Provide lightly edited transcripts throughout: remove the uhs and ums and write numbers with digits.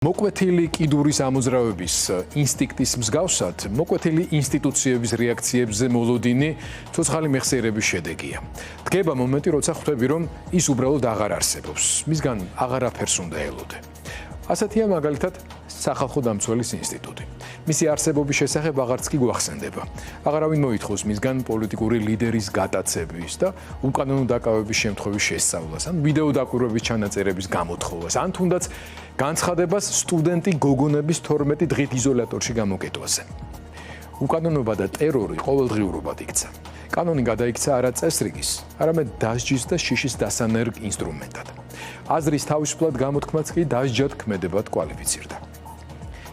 მოკვეთილი კიდურის ამოძრავების ინსტინქტის მსგავსად, მოკვეთილი ინსტიტუციების რეაქციებზე მოლოდინი ცოცხალი მეხსიერების შედეგია. დგება მომენტი, როცა ხვდები, რომ ის უბრალოდ აღარ არსებობს, მისგან აღარაფერს უნდა ელოდე. ასეთია მაგალითად სახალხო დამცველის ინსტიტუტი. მისი არსებობის შესახებ აღარც კი გვახსენდება. აღარავინ მოითხოვს მისგან პოლიტიკური ლიდერის გატაცების და უკანონო დაკავების შემთხვევის შესწავლას, ან ვიდეო დაკვირვების ჩანაწერების გამოთხოვას, ან თუნდაც განცხადებას სტუდენტი გოგონების 12 დღით იზოლატორში გამოკეტვაზე. უკანონობა და ტერორი ყოველდღიურობად იქცა. კანონი გადაიქცა არა წესრიგის, არამედ დასჯის და შიშის დასანერგ ინსტრუმენტად. აზრის თავისუფლად გამოთქმაც კი დასჯად ქმედებად კვალიფიცირდა.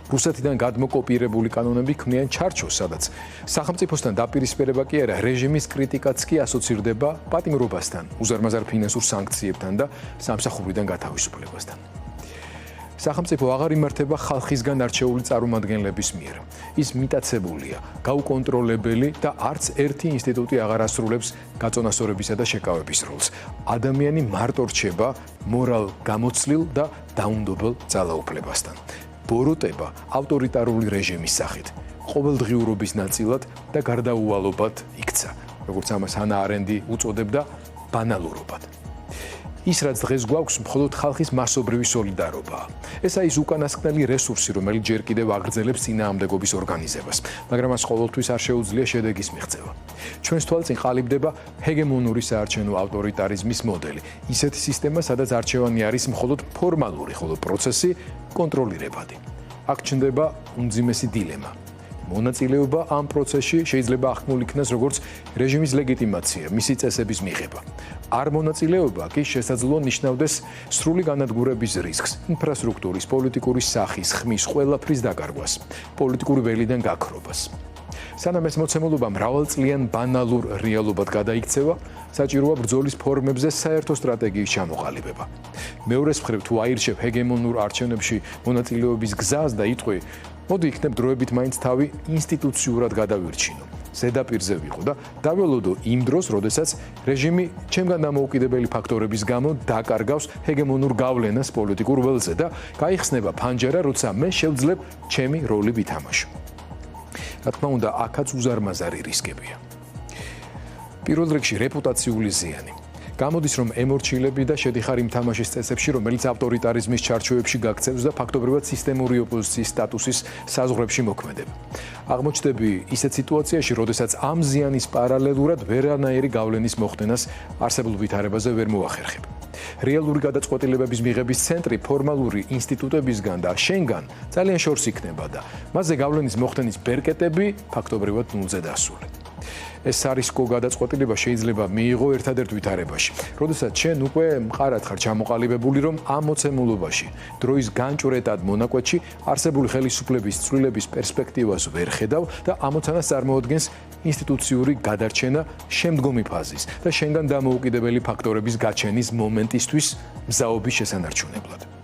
რუსეთიდან გადმოკოპირებული კანონები ქმნიან ჩარჩოს, სადაც სახელმწიფოსთან დაპირისპირება კი არა, რეჟიმის კრიტიკაც კი ასოცირდება პატიმრობასთან, უზარმაზარ ფინანსურ სანქციებთან და სამსახურიდან გათავისუფლებასთან. სახელმწიფო აღარ იმართება ხალხისგან არჩეული წარმომადგენლების მიერ. ის მიტაცებულია, გაუკონტროლებელი და არც ერთი ინსტიტუტი აღარ ასრულებს გაწონასწორებისა და შეკავების როლს. ადამიანი მარტო რჩება მორალ გამოცლილ და დაუნდობელ ძალაუფლებასთან. ბოროტება ავტორიტარული რეჟიმის სახით, ყოველდღიურობის ნაწილად და გარდაუვალობად იქცა, როგორც ამას ჰანა არენდი უწოდებდა, ბანალურობად. ის, რაც დღეს გვაქვს, მხოლოდ ხალხის მასობრივი სოლიდარობაა. ესა ის უკანასკნელი რესურსი, რომელიც ჯერ კიდევ აგრძელებს წინააღმდეგობის ორგანიზებას, მაგრამ მას ყოველთვის არ შეუძლია შედეგის მიღწევა. ჩვენს თვალწინ ყალიბდება ჰეგემონური საარჩევნო ავტორიტარიზმის მოდელი, ისეთი სისტემა, სადაც არჩევანი არის მხოლოდ ფორმალური, ხოლო პროცესი კონტროლირებადი. აქ ჩნდება უმძიმესი დილემა. მონაწილეობა ამ პროცესში შეიძლება ახმულ იქნას როგორც რეჟიმის ლეგიტიმაცია, მისი წესების მიღება. არ მონაწილეობა კი შესაძლოა ნიშნავდეს სრული განადგურების რისკს, ინფრასტრუქტურის, პოლიტიკური სახის, ხმის, ყველაფრის დაკარგვას, პოლიტიკური ველიდან გაქრობას. სანამ ეს მოცემულობა მრავალწლიან ბანალურ რეალობად გადაიქცევა, საჭიროა ბრძოლის ფორმებზე საერთო სტრატეგიის ჩამოყალიბება. მეორეს მხრივ, თუ აირჩევ ჰეგემონურ არჩევნებში მონაწილეობის გზას და იტყვი, მოდი იქნებ დროებით მაინც თავი ინსტიტუციურად გადავირჩინო. ზედაპირზე ვიყო და დაველოდო იმ დროს, როდესაც რეჟიმი ჩემგან დამოუკიდებელი ფაქტორების გამო დაკარგავს ჰეგემონურ გავლენას პოლიტიკურ ველზე და გაიხსნება ფანჯარა, როცა მე შევძლებ ჩემი როლი ვითამაშო. რა თქმა უნდა, აქაც უზარმაზარი რისკებია. პირველ რიგში რეპუტაციული ზიანი. გამოდის, რომ ემორჩილები და შედიხარ იმ თამაშის წესებში, რომელიც ავტორიტარიზმის ჩარჩოებში გაქცევს და ფაქტობრივად სისტემური ოპოზიციის სტატუსის საზღვრებში მოქმედება. აღმოჩნდები ისეთ სიტუაციაში, როდესაც ამ ზიანის პარალელურად ვერანაირი გავლენის მოხდენას არსებულ ვითარებაზე ვერ მოახერხებ. რეალური გადაწყვეტილებების მიღების ცენტრი ფორმალური ინსტიტუტებისგან და შენგან ძალიან შორს იქნება და მასზე გავლენის მოხდენის ბერკეტები ფაქტობრივად ნულზე დასული. ეს არისკო გადაწყვეტილება შეიძლება მიიღო ერთადერთ ვითარებაში. როდესაც შენ უკვე მყარად ხარ ჩამოყალიბებული, რომ ამ მოცემულობაში დროის განჭვრეტად მონაკვეთში არსებული ხელისუფლების ცვლილების პერსპექტივას ვერ ხედავ და ამოცანას წარმოადგენს ინსტიტუციური გადარჩენა შემდგომი ფაზის და შენგან დამოუკიდებელი ფაქტორების გაჩენის მომენტისთვის მზაობის შესანარჩუნებლად.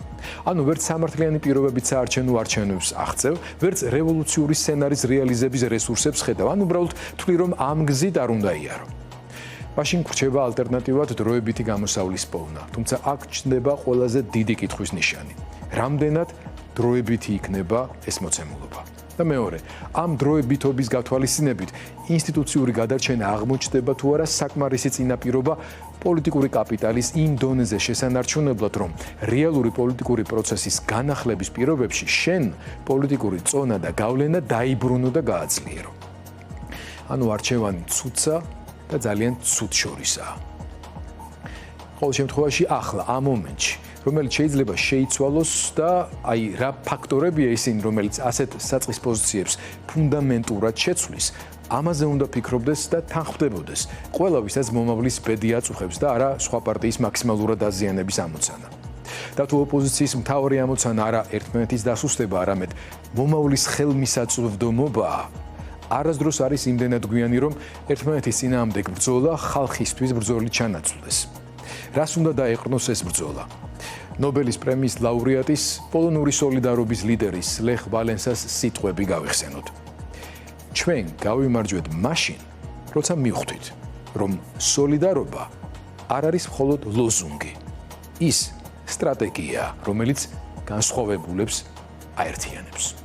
ანუ ვერც სამართლიანი პირობებით საარჩევნო არჩევნებს აღწევ, ვერც რევოლუციური სცენარის რეალიზების რესურსებს ხედავ, ან უბრალოდ თვლი, რომ ამ გზით არ უნდა იარო. მაშინ გრჩება ალტერნატივად დროებითი გამოსავლის პოვნა, თუმცა აქ ჩნდება ყველაზე დიდი კითხვის ნიშანი. რამდენად დროებითი იქნება ეს მოცემულობა? და მეორე, ამ დროებითობის გათვალისწინებით ინსტიტუციური გადარჩენა აღმოჩნდება თუ არა საკმარისი წინაპირობა პოლიტიკური კაპიტალის იმ დონეზე შესანარჩუნებლად, რომ რეალური პოლიტიკური პროცესის განახლების პირობებში შენ პოლიტიკური წონა და გავლენა დაიბრუნო და გააძლიერო. ანუ არჩევანი ცუდსა და ძალიან ცუდ შორისაა. ყოველ შემთხვევაში ახლა ამ მომენტში, რომელიც შეიძლება შეიცვალოს და რა ფაქტორებია ისინი, რომელიც ასეთ საწყის პოზიციებს ფუნდამენტურად შეცვლის, ამაზე უნდა ფიქრობდეს და თანხმდებოდეს ყველა, ვისაც მომავლის ბედი აწუხებს და არა სხვა პარტიის მაქსიმალურად დაზიანების ამოცანა. და თუ ოპოზიციის მთავარი ამოცანა არა ერთმანეთის დასუსტება, არამედ მომავლის ხელმისაწვდომობაა, არასდროს არის იმდენად გვიანი, რომ ერთმანეთის წინააღმდეგ ბრძოლა ხალხისთვის ბრძოლით ჩანაცვლდეს. რას უნდა დაეყრდნოს ეს ბრძოლა? ნობელის პრემიის ლაურეატის, პოლონური სოლიდარობის ლიდერის ლეხ ვალენსას სიტყვები გავიხსენოთ. ჩვენ გავიმარჯვეთ მაშინ, როცა მივხვდით, რომ სოლიდარობა არ არის მხოლოდ ლოზუნგი. ის სტრატეგია, რომელიც განსხვავებულებს აერთიანებს.